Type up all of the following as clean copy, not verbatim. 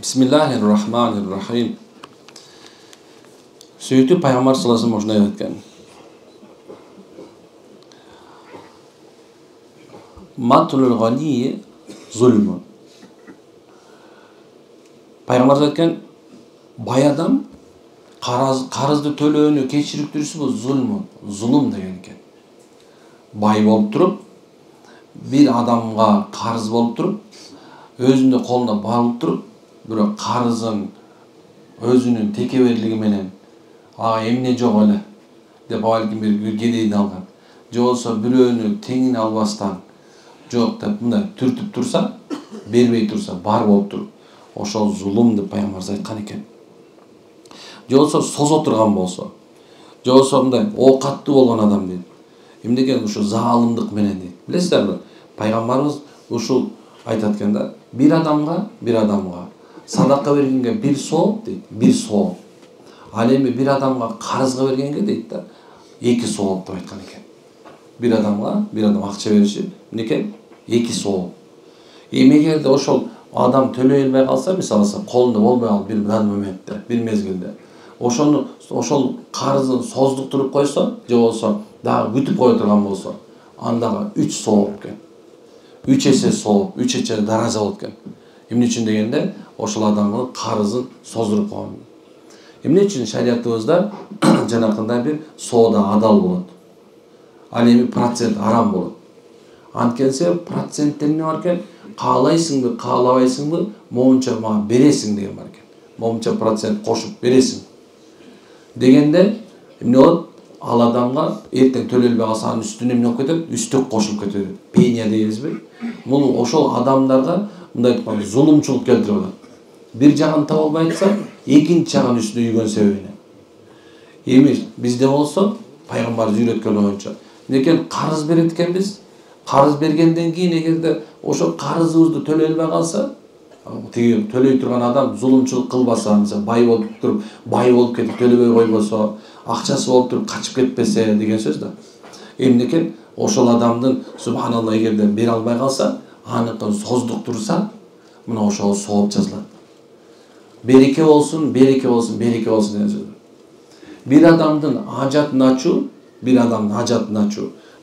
Bismillahirrahmanirrahim. Сөйтіп пайғамбар саллаллаху алейхи вассалам айтқан. Матлул ғани зульмун. Пайғамбар айтқан, бай адам қарызды төлеуіне кешіріктірісі бұл зұлым деген екен. Бай болып тұрып, бір адамға қарыз болып тұрып, өзінде қолына бағылып тұрып, бирок қарызын өзінің текеберлігіменен эмне жок эле деп балким бир кедейден алган, же болсо бирөөнү теңин албастан жок деп мындай түртүп турса, бербей турса, бар болуп туруп, ошол зулум деп пайгамбарыбыз айткан экен. Же болсо созо турган болсо, же болсо мындай оокаттуу болгон адам дейт. Эмне экен ушу заалымдык менен дейт. Билесиздерби? Пайгамбарыбыз ушул айтат экен да, bir adamga садака бергенге bir сооп дейт, bir сооп. Ал эми bir адамга карызга бергенге дейт да, 2 сооп деп айткан экен. Bir адам акча бериши эмне 2 сооп. Эми эгерде ошол адам төлөй албай калса, мисалы колунда болбой калып бир моментте, бир мезгилде, ошол карызын создуктуруп койсо, же болсо дагы күтүп кое турган болсо, андагы 3 сооп экен. 3 эсе сооп, 3 эсе даража болот экен. Эмне үчүн дегенде, ошол адамдын карызын создуруп койгон. Эмне үчүн шариятыбызда жанакындай бир соода адал болот. Ал эми процент арам болот. Анткенсе проценттен эмне бар экен? Каалайсыңбы, каалабайсыңбы, моунча мага бересиң деген бар экен. Моунча процент кошуп бересиң. Дегенде эмне болот? Ал адамга эртең төлөлбөй калса, анын үстүнө эмне болуп кетет? Үстөк кошулуп кетет. Пения дейбизби? Муну ошол адамдарга мындай айтканда зулумчулук келтирип атат. Bir жагын таба албай атса, экинчи жагын үстүнө үйгөн себебинен. Эми бизде болсо, пайгамбарыбыз үйрөткөн боюнча, некен карыз берет экенбиз. Карыз бергенден кийин эгерде ошо карызыбызды төлөй албай калса, тиги төлөй турган адам зулумчулук кылбаса, мисалы бай болуп туруп, бай болуп кетип төлөбөй койбосо, акчасы болуп туруп качып кетпесе деген сөз да. Эмнекен ошол адамдын субханалла эгерде бере албай калса, аныкын создуктурса, мына ошол сооп жазылат. Береке болсун, береке болсун, береке болсун деген сөз. Bir адамдын ажатын ачуу,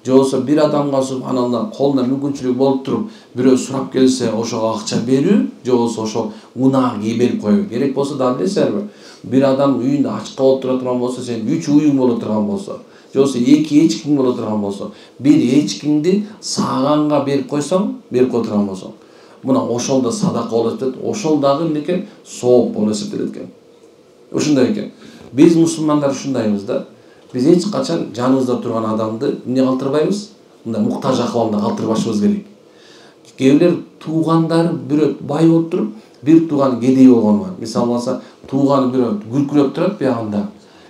же болсо bir адамга субханалла колуна мүмкүнчүлүк болуп туруп, бирөө сурап келсе, ошого акча берүү, же болсо ошол унаа берип коюу. Керек болсо да билесиңерби? Bir адам үйүндө ачка болуп тура турган болсо, сен 3 уюң болуп турган болсо, же болсо 2 эчкиң болуп турган болсо, bir эчкиңди сааганга берип койсоң, берип кое турган болсоң, мына ошол да садака болот деп, ошол дагы эмнекен сооп болуп эсептелет экен. Ушундай экен. Биз мусулмандар ушундайбыз да. Биз эч качан жаныбызда турган адамды эмне калтырбайбыз? Мындай муктаж акыбалында калтырбашыбыз керек. Кээбилер туугандары бирөө бай болуп туруп, бир тууган кедей болгон бар. Мисалы алса, тууганы бирөө күркүрөп турат биягында.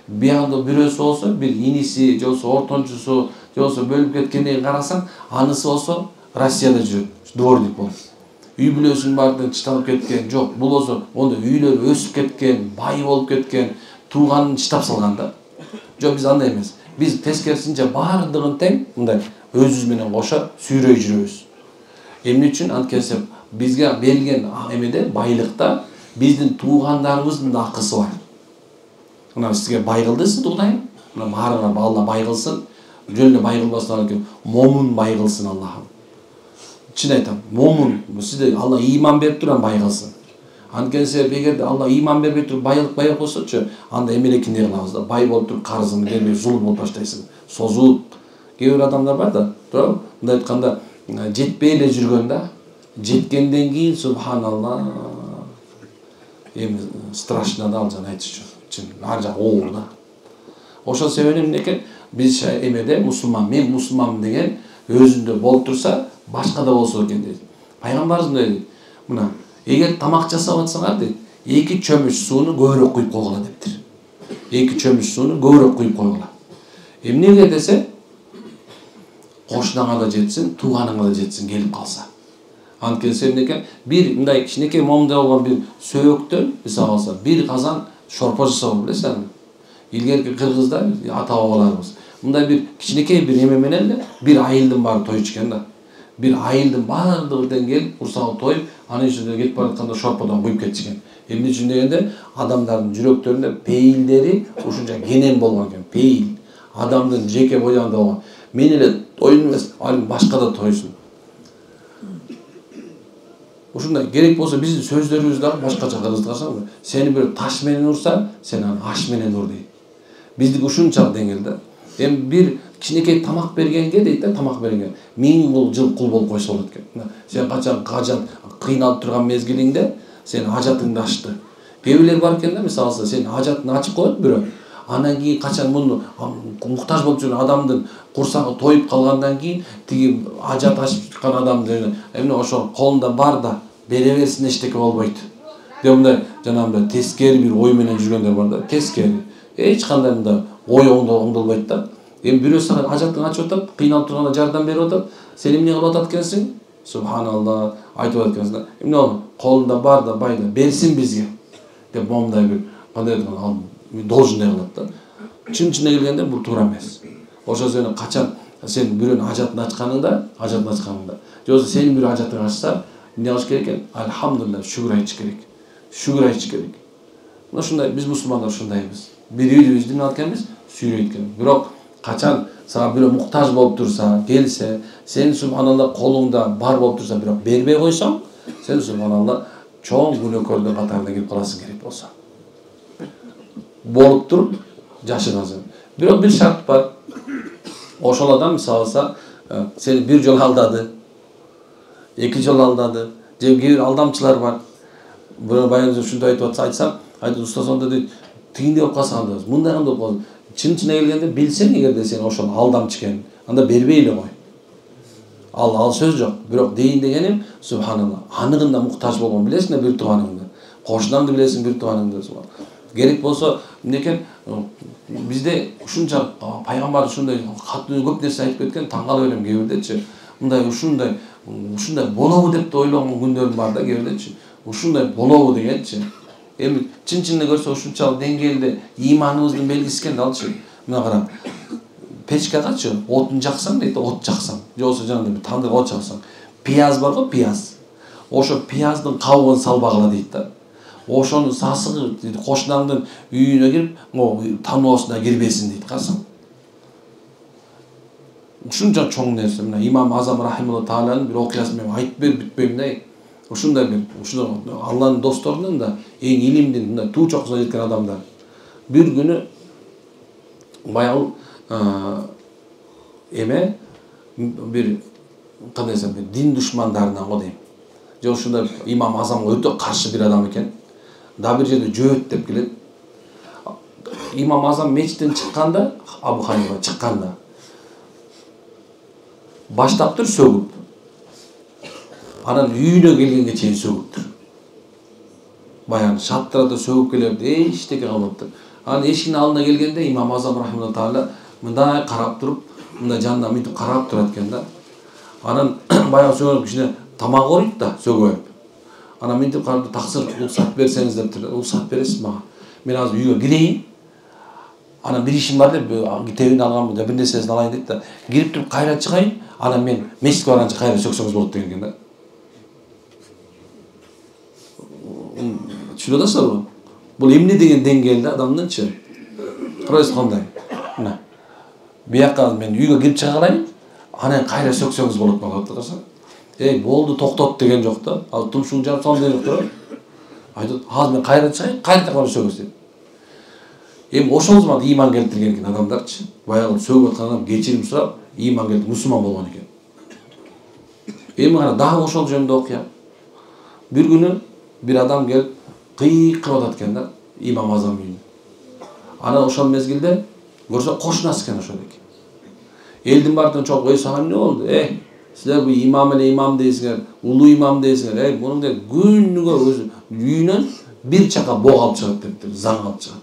Биягында бирөөсү болсо, бир иниси, же болсо ортончусу, же болсо бөлүп кеткенден карасаң, анысы болсо Россияда жүрөт, дворник болуп. Үй бүлөсүнүн баардыгы чыталып кеткен, жок, бул болсо онда үйлөр өсүп кеткен, бай болуп кеткен, тууганын чытап салган да. Жок, биз андай эмес. Биз тескерисинче баардыгын тең мындай өзүбүз менен кошо сүйрөй жүрөбүз. Эмне үчүн? Анткенсе бизге берилген эмеде, байлыкта биздин туугандарыбыздын да акысы бар. Мына сизге бай кылды сизди Кудайым. Мына баарына Алла бай кылсын. Жөн эле бай кылбастан кийин момун бай кылсын Аллахым. Чын айтам, момун сизде Алла ыйман берип турган бай кылсын. Анткенсе эгерде Алла ыйман бербей туруп байлык койсочу, анда эмелекиндей кылабыз да. Бай болуп туруп карызын бербей зулум болуп баштайсың. Созуп. Кээ бир адамдар бар да, туура? Мындай айтканда, жетпей эле жүргөн да, жеткенден кийин субханалла эми страшно да, ал жана айтчу. Чын, ар жак оор да. Ошол себептен эмнекен биз эмеде мусулман, мен мусулманмын деген өзүндө болуп турса, башка да болсо экен дейт. Пайгамбарыбыз дейт, мына эгер тамак жасап атсаңар дейт, 2 чөмүч сууну көбүрөөк куюп койгула дептир. 2 чөмүч сууну көбүрөөк куюп койгула. Эмнеге десе, кошунаңа да жетсин, тууганыңа да жетсин келип калса. Анткенсе эмнеке, бир мындай кичинекей момундай болгон бир сөбөктөн, мисалы алса, бир казан шорпо жасап билесиңерби? Илгерки кыргызда ата бабаларыбыз мындай бир кичинекей бир эме менен эле бир айылдын баары той ичкен да. Bir айылдын баардыгы келип курсагы тоюп, анын ичинде кетип баратканда шорподон куюп кетишкен. Эмне үчүн дегенде, адамдардын жүрөктөрүндө пейилдери ушунча кенен болгон экен. Пейил адамдын жеке боюнда болгон. Мен эле тоюн эмес, ал башка да тойсун. Ушундай керек болсо биздин сөздөрүбүз дагы башкача кыргызча. Сени бир таш менен урса, сен аны аш менен ур дейт. Биздики ушунчалык деңгээлде. Эми бир кичинекей тамак бергенге дейт да, тамак бергенге 1000 жыл кул болуп койсо болот экен. Сен качан кыйналып турган мезгилиңде сен ажатыңды ачты. Кээ бирлер бар экен да, мисалы сен ажатын ачып коет бирөө. Андан кийин качан муну муктаж болуп жүргөн адамдын курсагы тоюп калгандан кийин тиги ажат ачып чыккан адамды эмне ошо колунда бар да бере берсин, эчтеке болбойт. Деп мындай жанагындай тескери бир ой менен жүргөндөр бар да, тескери. Эч кандай мындай ой оңдолбойт да. Эми бирөө сага ажатын ачып атат, кыйналып турганда жардам берип атат. Сен эмне кылып атат экенсиң? Субханалла, айтып атат экенсиң. Эмне болду? Колунда бар да байда берсин бизге. Деп момундай бир кандай айткан ал должен кылат да. Чын-чынына келгенде бул туура эмес. Ошо сен качан сен бирөөнүн ажатын ачканыңда, же болбосо сенин бирөө ажатың ачса, эмне кылыш керек экен? Алхамдулилlah, шүгүр айтыш керек. Шүгүр айтыш керек. Мына ушундай биз мусулмандар ушундайбыз. Бири-бирибизди эмне эткенбиз? Сүйрөйт экен. Бирок качан сага бирөө муктаж болуп турса, келсе, сен субханалла колуңда бар болуп турса, бирок бербей койсоң, сен субханалла чоң күнөөкөрдүн катарына кирип каласың керек болсо. Болуп туруп жашырасың. Бирок бир шарт бар. Ошол адам мисалы сени бир жолу алдады, эки жолу алдады, же кээ бир алдамчылар бар. Бирөө баягы ушундай айтып атса, айтсам, устаз онда дейт, тигиндей болуп калсаң да, мындай болуп калды. Чын-чынына келгенде билсең эгерде сен ошол алдамчы экенин, анда бербей эле кой. Ал сөз жок. Бирок дейин дегеним, субханалла, аныгында муктаж болгон билесиң бир тууганыңды. Кошунаңды билесиң бир тууганыңды. Керек болсо эмнекен бизде ушунча пайгамбар ушундай катуу көп нерсе айтып кеткен, таң калып элем кээ бирдечи. Мындай ушундай болобу деп ойлогон күндөрүм бар да кээ бирдечи. Ушундай болобу дегенчи. Эми чын-чынына көрсө ушунчалык деңгээлде иманыбыздын белгиси экен алчы. Мына кара. Печкагачы отун жаксаң дейт, от жаксаң. Же болсо жанагындай бир тандырга от жаксаң. Пияз бар го, пияз. Ошо пияздын кабыгын салбагыла дейт да. Ошонун сасыгы кошунаңдын үйүнө кирип, таноосуна кирбесин дейт, карасаң. Ушунча чоң нерсе. Мына Имам Азам рахималлаху тааланын бир окуясын мен айтып берип бүтпөйм да. Ушундай бир, Алланын досторунун да эң илимдин мындай туу чокусуна жеткен адамдар. Бир күнү баягы бир кандай десем, бир дин душмандарынан го дейм. Же ушундай Имам Азамга өтө каршы бир адам экен. Да бир жерде жөөт деп келет. Имам Азам мечиттен чыкканда, Абу Ханифа чыкканда баштаптыр сөгүп. Анан үйүнө келгенге чейин сөгүптүр. Баягы шаттырада сөгүп келет, эчтеке калбаптыр. Анан эшиктин алдына келгенде Имам Азам рахималлаху таала мындай карап туруп, мындай жанынан мынтип карап турат экен да. Анан баягы сөгүп кичине тамак ойт да, сөгөп. Анан мынтип карап, таксыр уруксат берсеңиз дептир. Уруксат бересиз мага. Мен азыр үйгө кирейин. Анан бир ишим бар деп китебин алгам, бир нерсесин алайын дейт да. Кирип туруп кайра чыгайын. Анан мен мешитке барганча кайра сөксөңүз болот деген экен да. Түшүнүп атасызбы? Бул эмне деген деңгээлде адамдынчы? Карайсыз кандай? Мына. Бияка мен үйгө кирип чыга алайын. Анан кайра сөксөңүз болот болот карасаң. Болду токтот деген жок да. Ал тумшуң жап салды деген жок да. Айтат, азыр мен кайра чыгайын, кайра сөгөс дейт. Эми ошол zaman иман келтирген экен адамдарчы. Баягы сөгүп аткан адам кечирим сурап, иман келтирип мусулман болгон экен. Эми кара дагы ошол жөнүндө окуя. Бир күнү бир адам келип кыйкырып атат экен да, Имам Азам үйүнө. Анан ошол мезгилде көрсө кошунасы экен ошол экен. Элдин бардын чогуу, сага эмне болду? Силер бу имам эле имам дейсиңер, улуу имам дейсиңер. Мунун деп күнүгө өзү үйүнөн бир чака бог алып чыгат дептир, заң алып чыгат.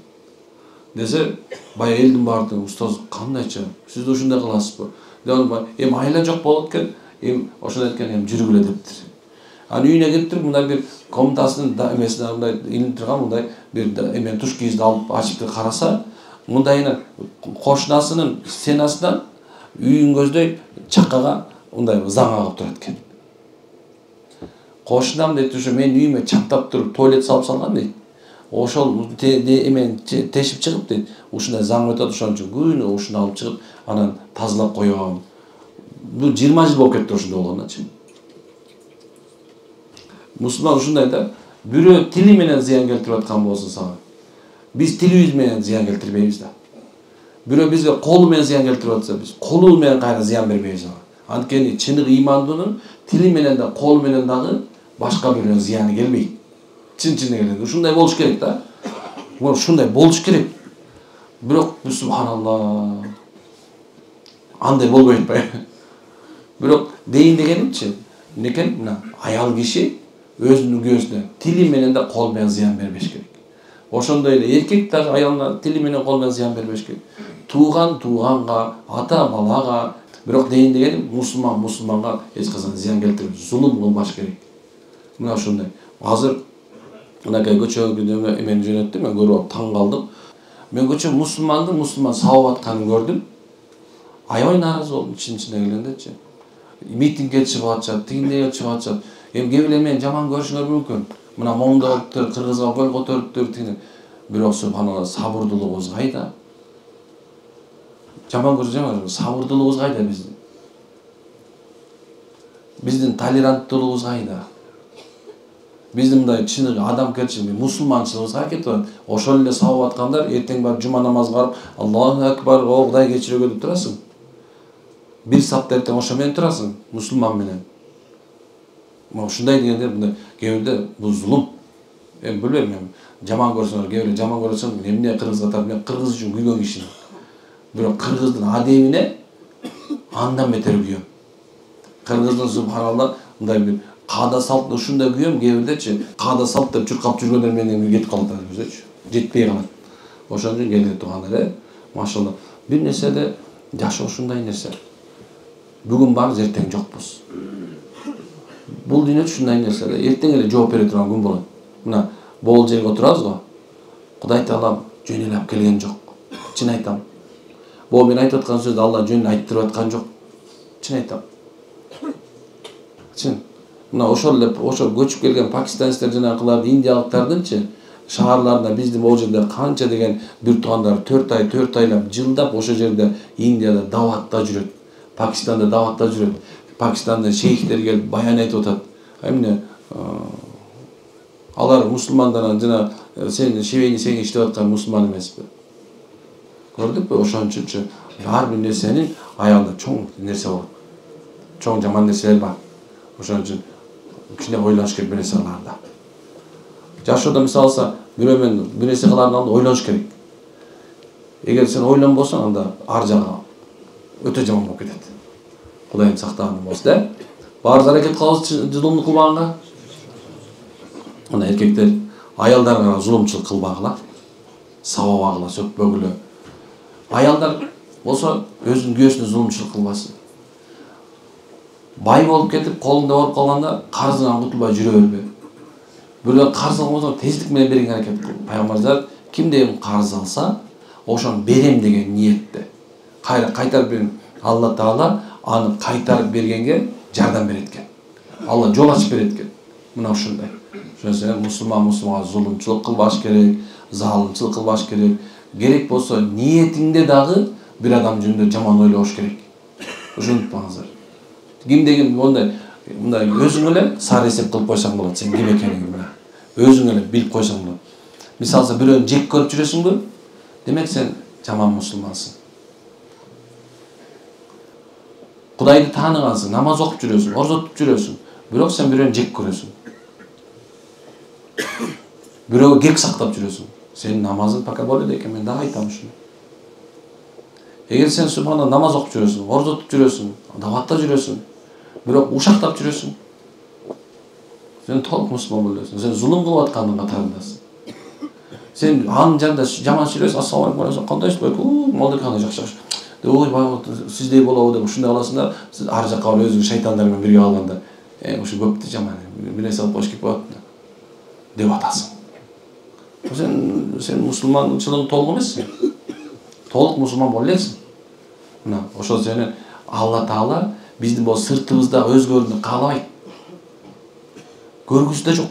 Десе, баягы элдин бардын, устаз кандайча, сиз да ушундай кыласызбы? Эми айла жок болот экен, эми ошондо айткан, эми жүргүлө дептир. Анан үйүнө кирип туруп мындай бир комнатасынын эмесине мындай илинип турган мындай бир эмен туш кийизди алып ачып караса, мындайына кошунасынын стенасынан үйүн көздөй чакага мындай заң агып турат экен. Кошунам дейт, ушу мен үйүмө чаптап туруп туалет салып салган дейт. Ошол эмен тешип чыгып дейт. Ушундай заң өтөт, ошон үчүн күнү ушуну алып чыгып, анан тазалап коём. Бул 20 жыл болуп кетти ошондой болгоначы. Мусулман ушундай да, бирөө тили менен зыян келтирип аткан болсо сага, биз тилибиз менен зыян келтирбейбиз да. Бирөө бизге колу менен зыян келтирип атса, биз колу менен кайра зыян бербейбиз ага. Анткени чыныгы имандуунун тили менен да, кол менен дагы башка бирөөнүн зыяны келбейт. Чын-чын келет. Ушундай болуш керек да. Ушундай болуш керек. Бирок субханалла. Андай болбойт атпайбы? Бирок дейин дегенимчи, некен мына аял киши өзүнүн көзүнө тили менен да кол менен зыян бербеш керек. Ошондой эле эркек дагы аялына тили менен кол менен зыян бербеш керек. Тууганга, ата балага, бирок дейин дегеним мусулманга эч качан зыян келтирип, зулум кылбаш керек. Мына ушундай. Азыр мынакей көчөгү эмен жөнөттү, мен көрүп алып таң калдым. Мен көчө мусулман сабап атканын көрдүм. Аябай нааразы болдум, ичине келгендечи. Митингге чыгып атышат, тигиндей чыгып атышат. Эми кээ бирөө мени жаман көрүшүңөр мүмкүн. Мына моңдоктор, кыргызга көл көтөрүптүр, тигине. Бирок субханалла, сабырдуулугубуз кайда? Жаман көрүшүңөр, сабырдуулугубуз кайда биздин? Биздин толеранттуулугубуз кайда? Биздин мындай чыныгы адамгерчилик, мусулманчылыгыбыз кайда кетип атат? Ошол эле сабап аткандар эртең барып жума намазга барып, Аллаху акбар, о Кудай кечирүүгө деп турасың. Бир сапта эртең ошо менен турасың, мусулман менен. Ушундай дегенде мындай кээ бул зулум. Эми билбейм, мен жаман көрсөңөр, кээ жаман көрсөң, эмне кыргызга тартып, мен кыргыз үчүн күйгөн кишимин. Бирок кыргыздын адебине андан бетер күйөм. Кыргыздын субханалла мындай бир каада салт ушундай күйөм, кээ бирдечи каада салт деп чуркап жүргөндөр менен кетип калат өзүчү. Жетпей калат. Ошон үчүн келе тургандар, машалла. Бир нерседе жашоо ушундай нерсе. Бүгүн барбыз, эртең жокпуз. Бул дүйнө ушундай нерсе. Эртең эле жооп бере турган күн болот. Мына бол жерге отурабыз го. Кудай Таала жөн эле алып келген жок. Чын айтам. Бул мен айтып аткан сөздү Алла жөн айттырып аткан жок. Чын айтам. Чын. Мына ошол көчүп келген пакистанецтер жанакылар, индиялыктардынчы шаарларында биздин могу жерде канча деген бир туугандар 4 айлап жылдап ошол жерде Индияда даватта жүрөт. Пакистанда даватта жүрөт. Пакистанда шейхтер келип баян айтып атат. Эмне алар мусулмандардан жана сен сени иштеп аткан мусулман эмеспи? Көрдүкпү? Ошон үчүн ар бир нерсенин аягында чоң нерсе болот. Чоң жаман нерселер бар. Ошон үчүн кичине ойлош керек бир нерселерде. Жашоодо мисалы алса, бирөө менен бир нерсе кылардын алдында ойлош керек. Эгер сен ойлонбосоң, анда ар жагы өтө жаман болуп кетет. Кудайым сактаган болсун, да? Баарыбыз аракет кылабыз зулумду кылбаганга. Мына эркектер аялдарга зулумчулук кылбагыла, сабабагыла, сөкпөгүлө. Аялдар болсо өзүнүн күйөөсүнө зулумчулук кылбасын. Бай болуп кетип, колуңда болуп калганда карызыңан кутулбай жүрө бербе. Бирөө карыз алсаң, тездик менен берүүгө аракет кыл. Пайгамбар кимден карыз алса, ошону берем деген ниетте. Кайтарып берем. Алла Таала аны кайтарып бергенге жардам берет экен. Алла жол ачып берет экен. Мына ушундай. Ошондо мусулманга зулумчулук кылбаш керек, залымчылык кылбаш керек. Керек болсо ниетиңде дагы бир адам жөнүндө жаман ойлош керек. Ошону унутпаңыздар. Кимдеген мындай өзүң эле сары эсеп кылып койсоң болот, сен ким экениңди мына. Өзүң эле билип койсоң болот. Мисалы бирөөнү жек көрүп жүрөсүңбү? Демек сен жаман мусулмансың. Кудайды тааныгансың, намаз окуп жүрөсүң, ораза тутуп жүрөсүң. Бирок сен бирөөнү жек көрөсүң. Бирөөгө кек сактап жүрөсүң. Сенин намазың пока болот экен, мен дагы айтам ушуну. Эгер сен субхана намаз окуп жүрөсүң, ораза тутуп жүрөсүң, даватта жүрөсүң, бирок ушактап жүрөсүң, сен толук мусулман болосуң. Сен зулум кылып аткандын катарындасың. Сен анын жанында жаман сүйлөсүң, ассалам алейкум, кандайсыз байке, молдоканы жакшы. Ой, сиздей болобу деп ушундай кыласың да, сиз ар жакка барып өзүң шайтандар менен бирге калганда, ушу көптү жаман, бир нерсе кылып коюш керек болот деп атасың. Сен мусулманчылыгың толук эмессиң. Толук мусулман боло элесиң. Мына ошол сени Алла Таала Биздин бул сыртыбызда өзгөрүүнү каалабайт. Көргүсү да жок.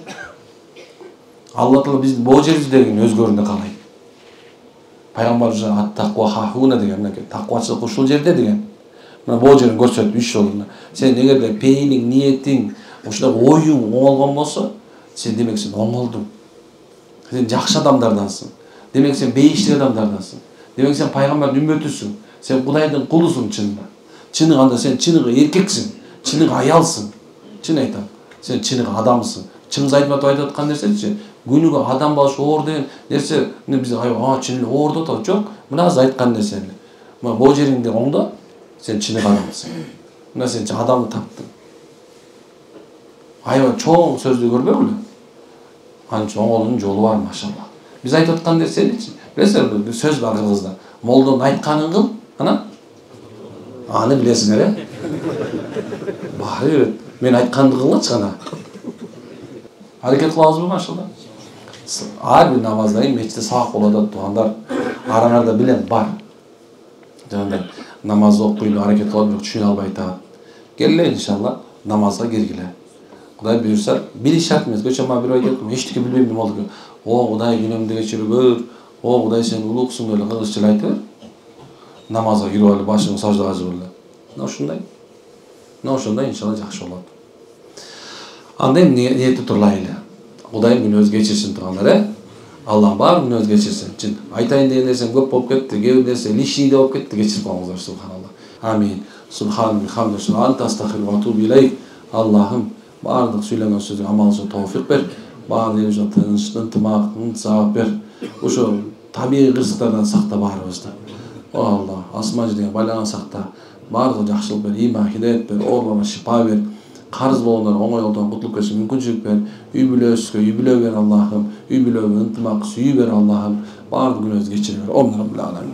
Алла Таала биздин бул жерибиздегин өзгөрүүнү каалайт. Пайгамбарыбыз ат-тақва хахуна деген, таквачылык ушул жерде деген. Мына бул жерин көрсөтүп үч жолуна. Сен эгерде пейилиң, ниетиң, ушундай оюң оңолгон болсо, сен демек сен оңолдуң. Сен жакшы адамдардансың. Демек сен бейиштик адамдардансың. Демек сен пайгамбардын үммөтүсүң. Сен Кудайдын кулусуң чынында. Чыныгында сен чыныгы эркексиң, чыныгы аялсың. Чын айтам. Сен чыныгы адамсың. Чыңгыз Айтматов айтып аткан нерсечи, күнүгө адам балышы оор деген нерсе, биз чын эле оор деп атабыз. Жок, мына азыр айткан нерсени. Мына бул жериңди оңдо, сен чыныгы адамсың. Мына сен адамды таптың. Аябай чоң сөздү көрбөйбүлү? Анча оңолуунун жолу бар, машалла. Биз айтып аткан нерсеничи, билесиңерби, сөз бар кыргызда. Молдонун айтканын кыл, аны билесиңер, Баары берет. Мен айтканды кылгачы гана. Аракет кылабызбы, машалла? Ар бир намаздан кийин мечитте сабак болуп атат, туугандар. Араңарда билем бар. Жана намаз окуйду, аракет кылып, бирок түшүнө албай атат. Келе иншалла намазга киргиле. Кудай буйрса, билиш шарт эмес. Көчөм бир айтат, эчтеке билбейм болду. О, Кудай күнөмдү кечиргөр. О, Кудай сен улуксуң эле кыргызча айтып бер. Намазга кирип алып, башыңды саждага жазып эле. Мына ошондой иншалла жакшы болот. Анда эми ниетти турлайлы. Кудайым күнөөбүздү кечирсин туугандар, Аллах бар күнөөбүздү кечирсин. Чын айтайын деген нерсем көп болуп кетти, кээ бир нерсе лишний болуп кетти, кечирип коюңуздар, субханалла. Амин. Субханаллахи хамдаши анта астагфиру ва атубу илейк. Аллахым бардык сүйлөгөн сөзгө амалчы товфик бер. Баардык жана тынчтын, ынтымактын саап бер. Ошо табигый кырсыктардан сакта баарыбызды. О Алла, асман жерге байланган сакта. Бардык жакшылык бер, иман, хидayet бер, ооруларга шифа бер. Карыз болгондор оңой жолдон кутулуп кетишин мүмкүнчүлүк бер. Үй бүлөсүгө үй бүлө бер Аллахым. Үй бүлөгө ынтымак сүйүү бер Аллахым. Бардык күнөөбүздү кечире бер. Омин Раббил Аламин.